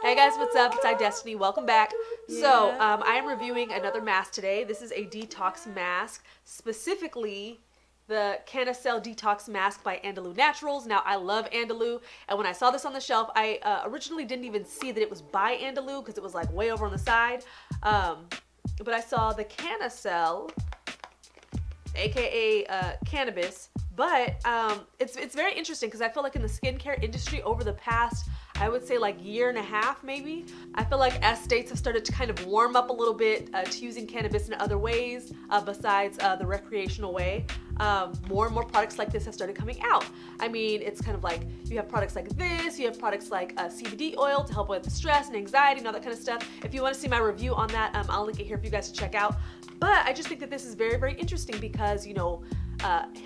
Hey guys, what's up? It's iDestiny. Welcome back. So, I am reviewing another mask today. This is a detox mask, specifically the CannaCell D.Tox mask by Andalou Naturals. Now, I love Andalou, and when I saw this on the shelf, I originally didn't even see that it was by Andalou because it was like way over on the side. But I saw the CannaCell, aka Cannabis. But it's very interesting because I feel like in the skincare industry over the past, I would say like year and a half maybe, I feel like as states have started to kind of warm up a little bit to using cannabis in other ways besides the recreational way, more and more products like this have started coming out. I mean, it's kind of like you have products like this, you have products like CBD oil to help with stress and anxiety and all that kind of stuff. If you want to see my review on that, I'll link it here for you guys to check out. But I just think that this is very, very interesting because, you know,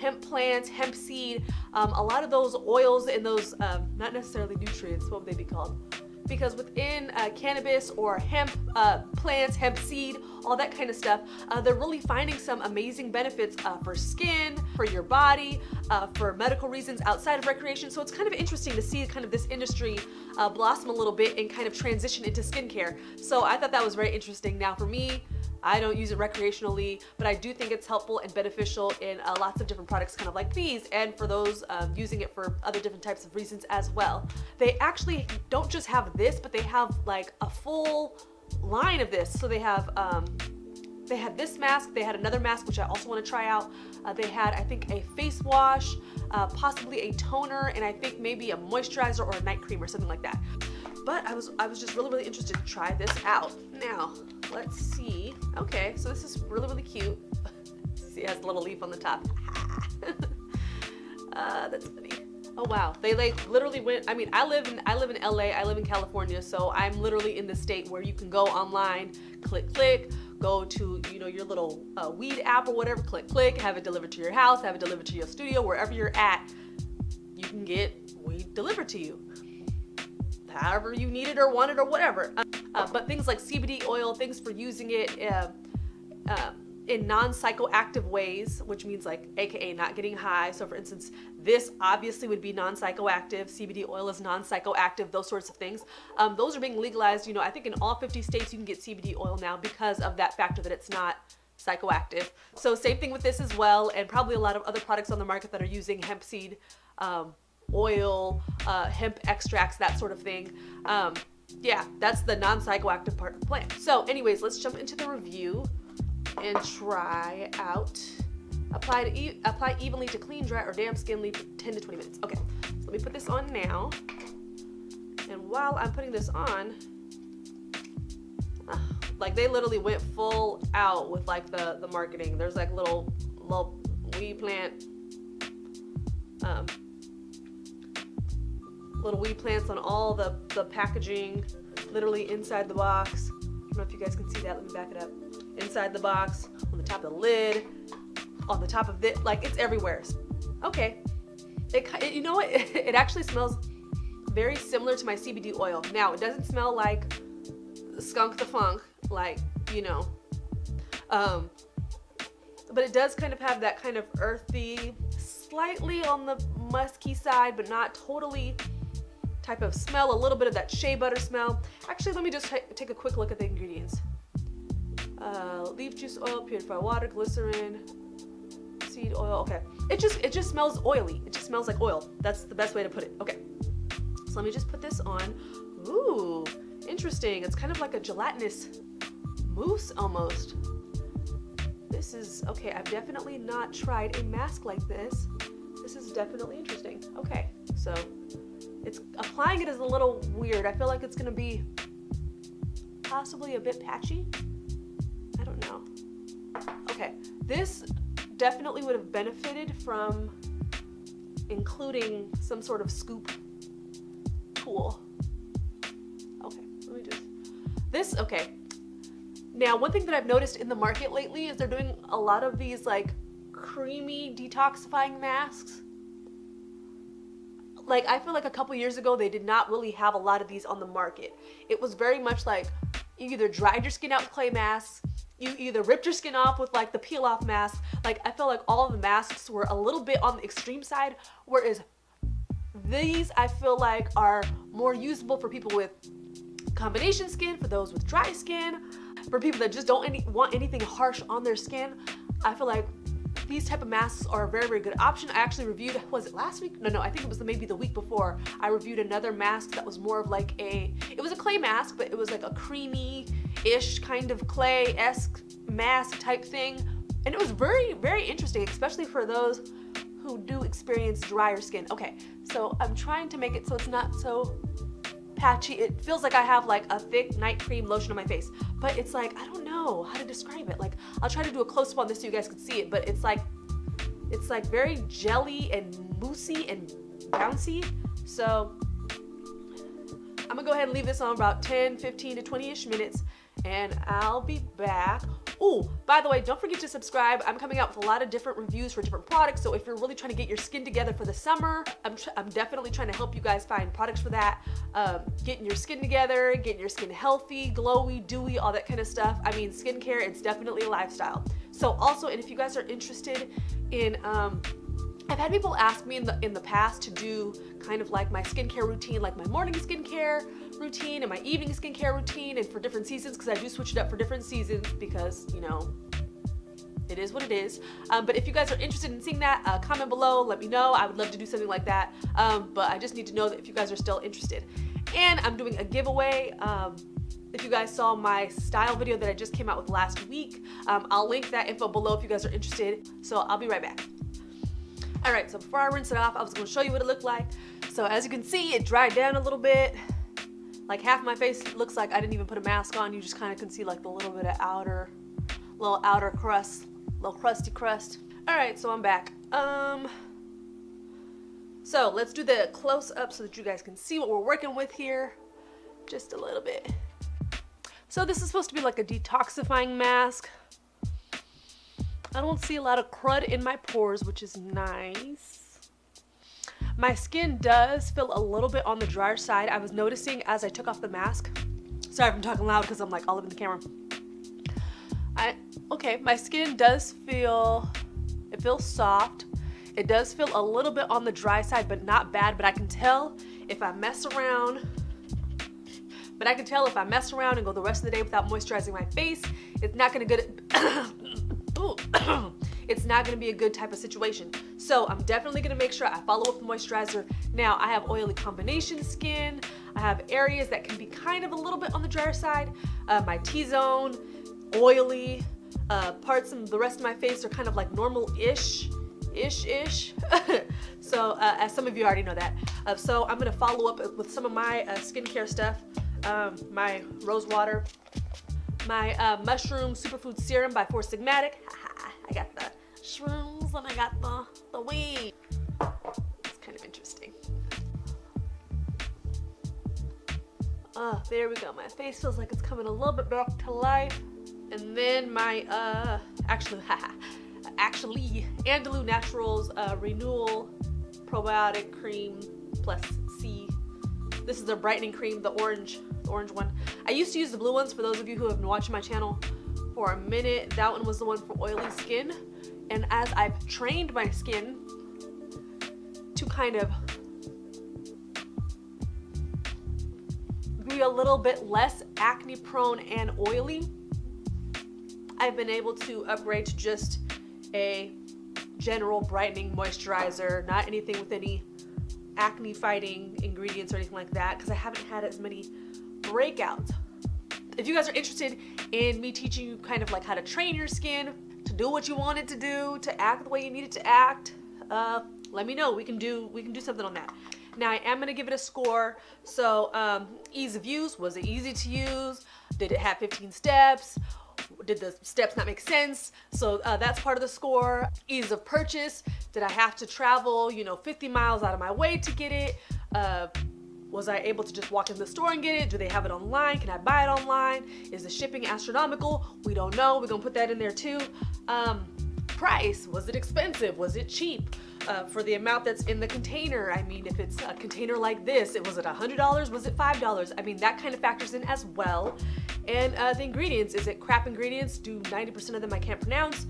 hemp plants, hemp seed, a lot of those oils and those, not necessarily nutrients, what would they be called? Because within cannabis or hemp plants, hemp seed, all that kind of stuff, they're really finding some amazing benefits for skin, for your body, for medical reasons outside of recreation. So it's kind of interesting to see kind of this industry blossom a little bit and kind of transition into skincare. So I thought that was very interesting. Now for me, I don't use it recreationally, but I do think it's helpful and beneficial in lots of different products kind of like these, and for those using it for other different types of reasons as well. They actually don't just have this, but they have like a full line of this. So they have they had this mask, they had another mask which I also want to try out. They had, I think, a face wash, possibly a toner, and I think maybe a moisturizer or a night cream or something like that. But I was just really, really interested to try this out. Now, let's see. Okay, so this is really, really cute. See, it has a little leaf on the top. That's funny. Oh wow, they like literally went. I mean, I live in LA. I live in California, so I'm literally in the state where you can go online, click, go to, you know, your little weed app or whatever, click, have it delivered to your house, have it delivered to your studio, wherever you're at. You can get weed delivered to you however you need it or want it or whatever. But things like CBD oil, things for using it in non-psychoactive ways, which means like AKA not getting high. So for instance, this obviously would be non-psychoactive. CBD oil is non-psychoactive, those sorts of things. Those are being legalized. You know, I think in all 50 states you can get CBD oil now because of that factor that it's not psychoactive. So same thing with this as well, and probably a lot of other products on the market that are using hemp seed oil, hemp extracts, that sort of thing. Yeah, that's the non-psychoactive part of the plant. So anyways, let's jump into the review and try out. Apply evenly to clean, dry, or damp skin, leave for 10 to 20 minutes. Okay, so let me put this on now. And while I'm putting this on, like they literally went full out with like the marketing. There's like little weed plant, little weed plants on all the packaging, literally inside the box. I don't know if you guys can see that. Let me back it up. Inside the box, on the top of the lid, on the top of it, like it's everywhere. Okay, you know what? It actually smells very similar to my CBD oil. Now, it doesn't smell like skunk the funk, like, you know, but it does kind of have that kind of earthy, slightly on the musky side, but not totally type of smell, a little bit of that shea butter smell. Actually, let me just take a quick look at the ingredients. Leaf juice oil, purified water, glycerin, seed oil. Okay, it just smells oily. It just smells like oil. That's the best way to put it. Okay, so let me just put this on. Ooh, interesting. It's kind of like a gelatinous mousse almost. This is okay. I've definitely not tried a mask like this. This is definitely interesting. Okay, so it's applying it is a little weird. I feel like it's gonna be possibly a bit patchy. I don't know. Okay, this definitely would have benefited from including some sort of scoop tool. Okay, let me just this. Okay, now one thing that I've noticed in the market lately is they're doing a lot of these like creamy detoxifying masks. Like, I feel like a couple years ago they did not really have a lot of these on the market. It was very much like you either dried your skin out with clay masks, you either ripped your skin off with like the peel off mask. Like, I felt like all of the masks were a little bit on the extreme side, whereas these I feel like are more usable for people with combination skin for those with dry skin. For people that just don't want anything harsh on their skin, I feel like these type of masks are a very, very good option. I actually reviewed, was it last week? No, I think it was maybe the week before. I reviewed another mask that was more of like it was a clay mask, but it was like a creamy-ish kind of clay-esque mask type thing. And it was very, very interesting, especially for those who do experience drier skin. Okay, so I'm trying to make it so it's not so patchy. It feels like I have like a thick night cream lotion on my face, but it's like, I don't know how to describe it. Like, I'll try to do a close-up on this so you guys can see it, but it's like very jelly and moussey and bouncy. So I'm gonna go ahead and leave this on about 10, 15 to 20-ish minutes, and I'll be back. Oh, by the way, don't forget to subscribe. I'm coming out with a lot of different reviews for different products, so if you're really trying to get your skin together for the summer, I'm definitely trying to help you guys find products for that. Getting your skin together, getting your skin healthy, glowy, dewy, all that kind of stuff. I mean, skincare, it's definitely a lifestyle. So also, and if you guys are interested in, I've had people ask me in the past to do kind of like my skincare routine, like my morning skincare routine and my evening skincare routine, and for different seasons, because I do switch it up for different seasons because, you know, it is what it is. But if you guys are interested in seeing that, comment below, let me know. I would love to do something like that. But I just need to know that if you guys are still interested. And I'm doing a giveaway. If you guys saw my style video that I just came out with last week, I'll link that info below if you guys are interested. So I'll be right back. All right, so before I rinse it off, I was gonna show you what it looked like. So as you can see, it dried down a little bit. Like half my face looks like I didn't even put a mask on. You just kind of can see like the little bit of little outer crust, little crusty crust. All right, so I'm back. So let's do the close up so that you guys can see what we're working with here. Just a little bit. So this is supposed to be like a detoxifying mask. I don't see a lot of crud in my pores, which is nice. My skin does feel a little bit on the drier side. I was noticing as I took off the mask. Sorry if I'm talking loud because I'm like all up in the camera. Okay, my skin does feel, it feels soft. It does feel a little bit on the dry side, but not bad. But I can tell if I mess around. And go the rest of the day without moisturizing my face, it's not gonna it's not gonna be a good type of situation. So I'm definitely gonna make sure I follow up the moisturizer. Now I have oily combination skin. I have areas that can be kind of a little bit on the drier side. My T-zone, oily. Parts of the rest of my face are kind of like normal-ish. So as some of you already know that. So I'm gonna follow up with some of my skincare stuff. My rose water, my mushroom superfood serum by Sigmatic. I got the shrooms and I got the weed. It's kind of interesting. There we go. My face feels like it's coming a little bit back to life. And then my actually Andalou Naturals Renewal Probiotic Cream Plus C. This is a brightening cream, the orange one. I used to use the blue ones for those of you who have been watching my channel for a minute. That one was the one for oily skin. And as I've trained my skin to kind of be a little bit less acne prone and oily, I've been able to upgrade to just a general brightening moisturizer, not anything with any acne fighting ingredients or anything like that, because I haven't had as many breakouts. If you guys are interested in me teaching you kind of like how to train your skin to do what you want it to do, to act the way you need it to act, let me know. We can do something on that. Now I am gonna give it a score. So ease of use, was it easy to use? Did it have 15 steps? Did the steps not make sense? So that's part of the score. Ease of purchase, did I have to travel 50 miles out of my way to get it? Was I able to just walk in the store and get it? Do they have it online? Can I buy it online? Is the shipping astronomical? We don't know. We're gonna put that in there too. Price, was it expensive? Was it cheap? For the amount that's in the container, I mean, if it's a container like this, was it $100? Was it $5? I mean, that kind of factors in as well. And the ingredients, is it crap ingredients? Do 90% of them I can't pronounce?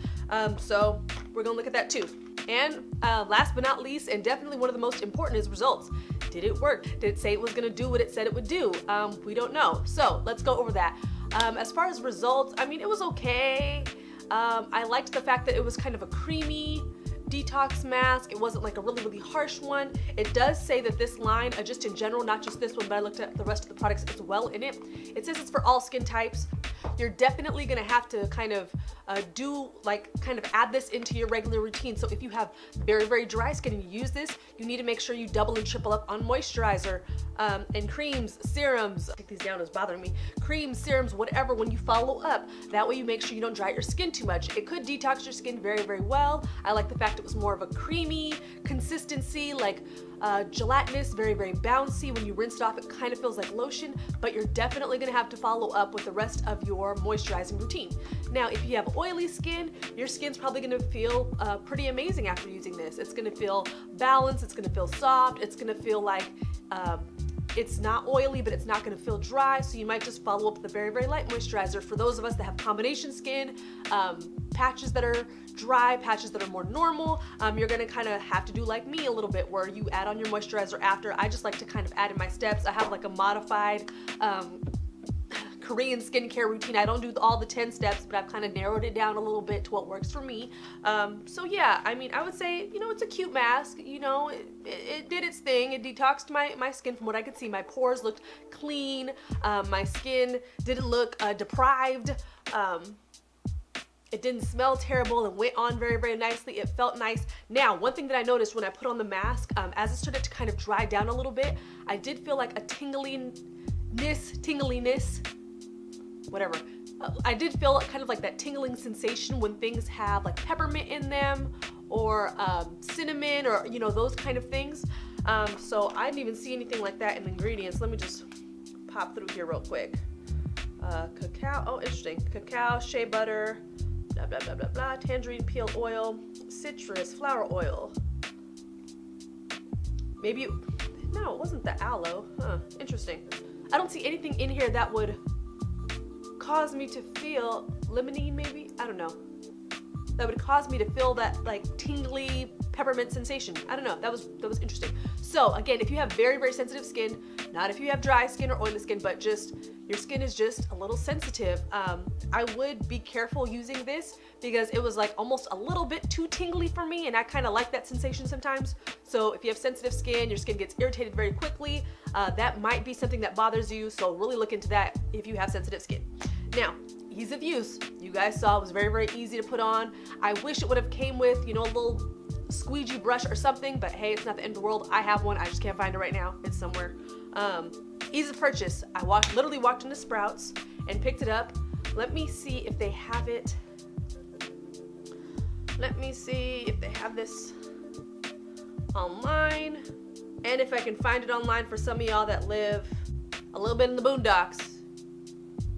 So we're gonna look at that too. And last but not least, and definitely one of the most important, is results. Did it work? Did it say it was gonna do what it said it would do? We don't know. So let's go over that. As far as results, I mean, it was okay. I liked the fact that it was kind of a creamy detox mask. It wasn't like a really, really harsh one. It does say that this line, just in general, not just this one, but I looked at the rest of the products as well in it. It says it's for all skin types. You're definitely gonna have to kind of add this into your regular routine. So if you have very, very dry skin and you use this, you need to make sure you double and triple up on moisturizer and creams, serums. I think these down is bothering me. Creams, serums, whatever, when you follow up. That way you make sure you don't dry your skin too much. It could detox your skin very, very well. I like the fact it was more of a creamy consistency, like gelatinous, very, very bouncy. When you rinse it off, it kind of feels like lotion, but you're definitely gonna have to follow up with the rest of your moisturizing routine. Now, if you have oily skin, your skin's probably gonna feel pretty amazing after using this. It's gonna feel balanced, it's gonna feel soft, it's gonna feel like it's not oily, but it's not gonna feel dry, so you might just follow up with a very, very light moisturizer. For those of us that have combination skin, patches that are dry, patches that are more normal, you're gonna kind of have to do like me a little bit, where you add on your moisturizer after. I just like to kind of add in my steps. I have like a modified Korean skincare routine. I don't do all the 10 steps, but I've kind of narrowed it down a little bit to what works for me. So yeah, I mean, I would say, you know, it's a cute mask. You know, it did its thing. It detoxed my skin from what I could see. My pores looked clean. My skin didn't look deprived. It didn't smell terrible and went on very, very nicely. It felt nice. Now, one thing that I noticed when I put on the mask, as it started to kind of dry down a little bit, I did feel like a tingliness, whatever. I did feel kind of like that tingling sensation when things have like peppermint in them, or cinnamon, or you know, those kind of things. So I didn't even see anything like that in the ingredients. Let me just pop through here real quick. Cacao, oh interesting. Cacao, shea butter, blah, blah, blah, blah, blah, tangerine peel oil, citrus, flower oil. Maybe, no, it wasn't the aloe. Huh, interesting. I don't see anything in here that would cause me to feel limonene, maybe? I don't know. That would cause me to feel that like tingly peppermint sensation. I don't know, that was interesting. So again, if you have very, very sensitive skin, not if you have dry skin or oily skin, but just your skin is just a little sensitive, I would be careful using this, because it was like almost a little bit too tingly for me, and I kind of like that sensation sometimes. So if you have sensitive skin, your skin gets irritated very quickly, that might be something that bothers you, so really look into that if you have sensitive skin. Now, ease of use. You guys saw it was very, very easy to put on. I wish it would have came with, you know, a little squeegee brush or something, but hey, it's not the end of the world. I have one, I just can't find it right now. It's somewhere. Ease of purchase. I literally walked into Sprouts and picked it up. Let me see if they have it. Let me see if they have this online, and if I can find it online for some of y'all that live a little bit in the boondocks.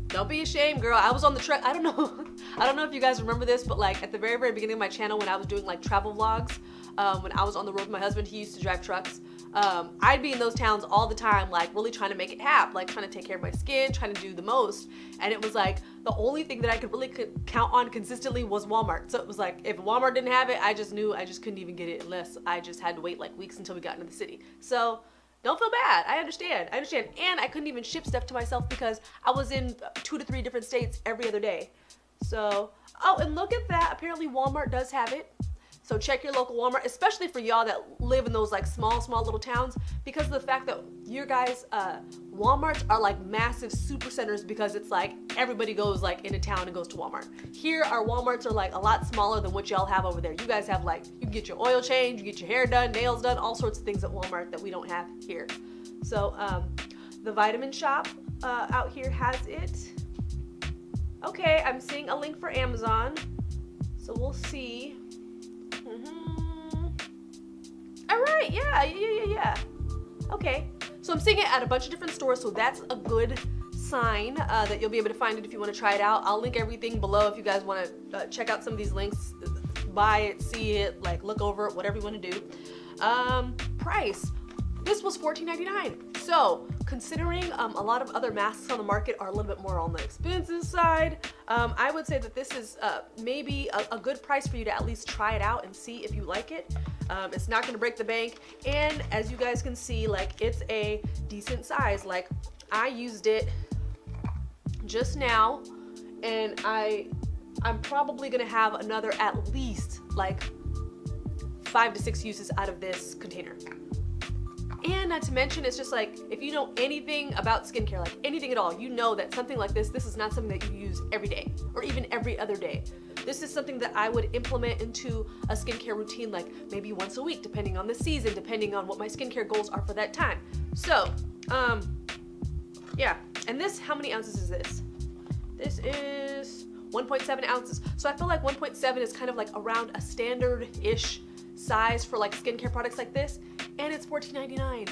Don't be ashamed, girl. I was on the truck. I don't know if you guys remember this, but like at the very, very beginning of my channel, when I was doing like travel vlogs, when I was on the road with my husband, he used to drive trucks. I'd be in those towns all the time, like really trying to make it happen, like trying to take care of my skin, trying to do the most. And it was like the only thing that I could really count on consistently was Walmart. So it was like, if Walmart didn't have it, I just knew I just couldn't even get it, unless I just had to wait like weeks until we got into the city. So don't feel bad. I understand. And I couldn't even ship stuff to myself because I was in 2 to 3 different states every other day. So, oh, and look at that. Apparently Walmart does have it. So check your local Walmart, especially for y'all that live in those like small little towns, because of the fact that your guys, Walmarts are like massive super centers, because it's like everybody goes like into town and goes to Walmart. Here, our Walmarts are like a lot smaller than what y'all have over there. You guys have like, you can get your oil change, you get your hair done, nails done, all sorts of things at Walmart that we don't have here. So the vitamin shop out here has it. Okay, I'm seeing a link for Amazon, so we'll see. All right, yeah. Okay, so I'm seeing it at a bunch of different stores, so that's a good sign that you'll be able to find it if you want to try it out. I'll link everything below if you guys want to check out some of these links, buy it, see it, like look over it, whatever you want to do. Price. This was $14.99. So considering a lot of other masks on the market are a little bit more on the expensive side, I would say that this is maybe a good price for you to at least try it out and see if you like it. It's not going to break the bank, and as you guys can see, like, it's a decent size. Like, I used it just now, and I'm probably going to have another at least like 5 to 6 uses out of this container. And not to mention, it's just like, if you know anything about skincare, like anything at all, you know that something like this is not something that you use every day or even every other day. This is something that I would implement into a skincare routine, like maybe once a week, depending on the season, depending on what my skincare goals are for that time. So, yeah. And this, how many ounces is this? This is 1.7 ounces. So I feel like 1.7 is kind of like around a standard-ish size for like skincare products like this, and it's $14.99.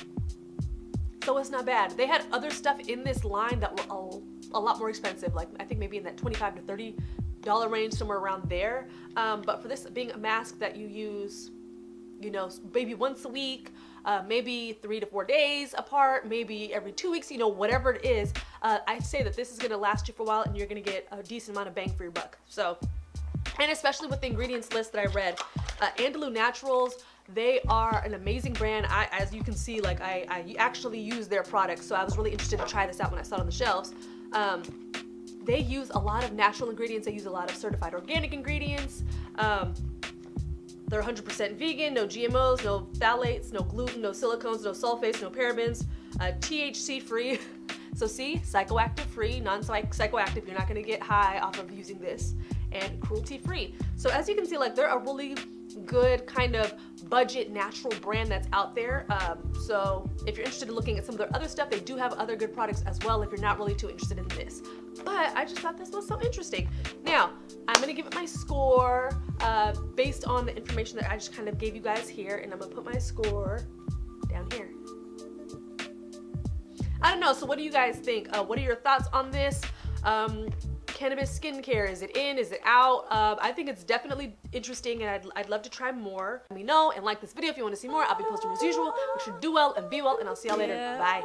So it's not bad. They had other stuff in this line that were a lot more expensive, like I think maybe in that $25 to $30 range, somewhere around there. But for this being a mask that you use, you know, maybe once a week, maybe 3 to 4 days apart, maybe every 2 weeks, you know, whatever it is, I'd say that this is gonna last you for a while, and you're gonna get a decent amount of bang for your buck. So, and especially with the ingredients list that I read, Andalou Naturals, they are an amazing brand. As you can see, like I actually use their products, so I was really interested to try this out when I saw it on the shelves. They use a lot of natural ingredients. They use a lot of certified organic ingredients. They're 100% vegan, no GMOs, no phthalates, no gluten, no silicones, no sulfates, no parabens, THC free. So see, psychoactive free, non-psychoactive. You're not gonna get high off of using this, and cruelty free. So as you can see, like, they're a really good kind of budget natural brand that's out there. So if you're interested in looking at some of their other stuff, they do have other good products as well if you're not really too interested in this. But I just thought this was so interesting. Now, I'm gonna give it my score based on the information that I just kind of gave you guys here, and I'm gonna put my score down here. I don't know, so what do you guys think? What are your thoughts on this? Cannabis skincare, is it in, is it out? I think it's definitely interesting, and I'd love to try more. Let me know and like this video if you want to see more. I'll be posting as usual. Make sure to do well and be well, and I'll see y'all later. Bye.